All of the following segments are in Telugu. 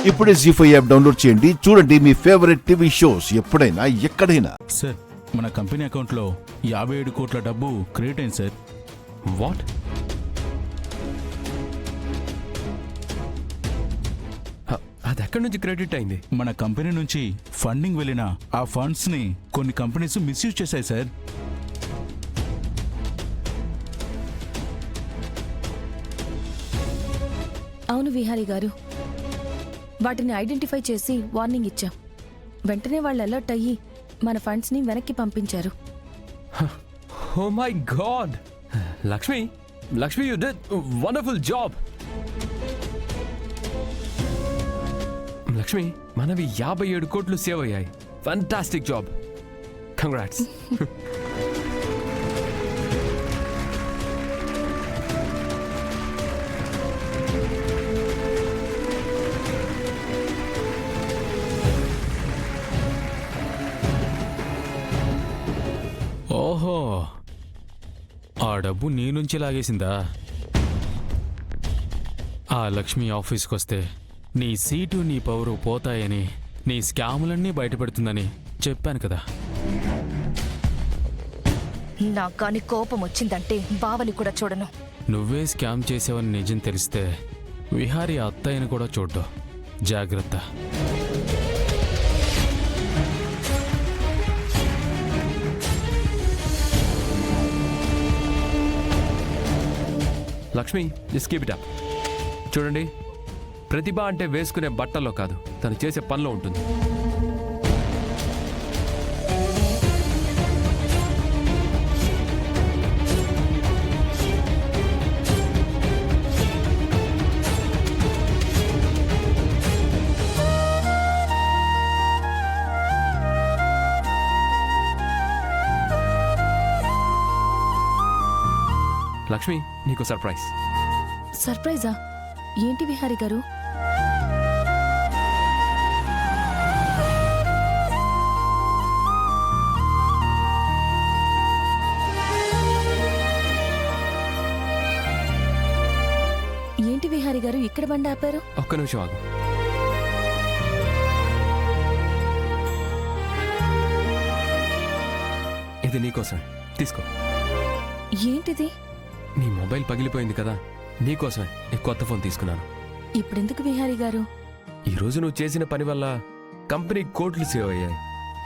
ఇప్పుడే జీ5 యాప్ డౌన్లోడ్ చేయండి. చూడండి మీ ఫేవరెట్ టీవీ షోస్ ఎప్పుడైనా ఎక్కడైనా. సార్, మన కంపెనీ అకౌంట్లో 57 కోట్ల డబ్బు క్రియేట్ అయింది సార్. వాట్? అది ఎక్కడి నుంచి క్రెడిట్ అయింది? మన కంపెనీ నుంచి ఫండింగ్ వెళ్ళిన ఆ ఫండ్స్ ని కొన్ని కంపెనీస్ మిస్యూజ్ చేశాయి సార్. అవును విహారీ గారు, వాటిని ఐడెంటిఫై చేసి వార్నింగ్ ఇచ్చాం. వెంటనే వాళ్ళు అలర్ట్ అయ్యి మన ఫండ్స్ ని వెనక్కి పంపించారు. Oh my god! Lakshmi, you did wonderful job. Lakshmi, మనవి 57 కోట్లు సేవ్ అయ్యాయి. Fantastic job. కంగ్రాట్స్. ఓహో, ఆ డబ్బు నీ నుంచి లాగేసిందా? ఆ లక్ష్మి ఆఫీస్కి వస్తే నీ సీటు నీ పవరు పోతాయని, నీ స్కాములన్నీ బయటపెడుతుందని చెప్పాను కదా. నాకు కానీ కోపం వచ్చిందంటే బావని కూడా చూడను. నువ్వే స్కామ్ చేసావని నిజం తెలిస్తే విహారీ అత్తయ్యని కూడా చూడ్డు. జాగ్రత్త. Lakshmi, just keep it up. చూడండి, ప్రతిభ అంటే వేసుకునే బట్టల్లో కాదు, తను చేసే పనిలో ఉంటుంది. లక్ష్మి, నీకు సర్ప్రైజ్. సర్ప్రైజా? ఏంటి విహారీ గారు? ఏంటి విహారీ గారు ఇక్కడ బండి ఆపారు? ఒక్క నిమిషం ఆగు. ఇది నీకోసం, తీసుకో. ఏంటిది? నీ మొబైల్ పగిలిపోయింది కదా, నీకోసమే ఈ కొత్త ఫోన్ తీసుకున్నాను. ఇప్పుడెందుకు విహారీ గారు? ఈరోజు నువ్వు చేసిన పని వల్ల కంపెనీ కోట్లు సేవ్ అయ్యాయి.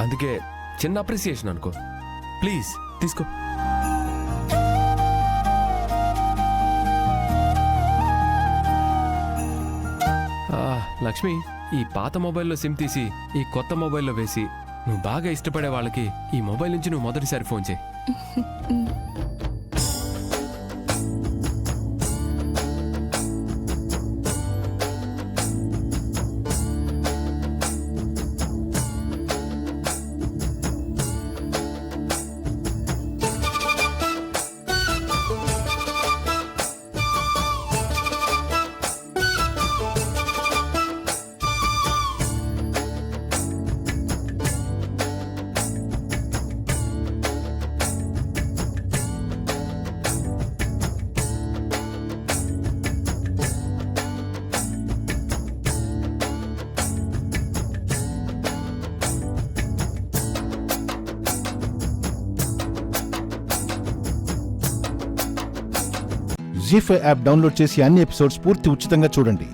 అందుకే చిన్న అప్రిసియేషన్ అనుకో. ప్లీజ్ తీసుకో. లక్ష్మి, ఈ పాత మొబైల్లో సిమ్ తీసి ఈ కొత్త మొబైల్లో వేసి నువ్వు బాగా ఇష్టపడే వాళ్ళకి ఈ మొబైల్ నుంచి నువ్వు మొదటిసారి ఫోన్ చేయి. జీ5 యాప్ డౌన్లోడ్ చేసి అన్ని ఎపిసోడ్స్ పూర్తి ఉచితంగా చూడండి.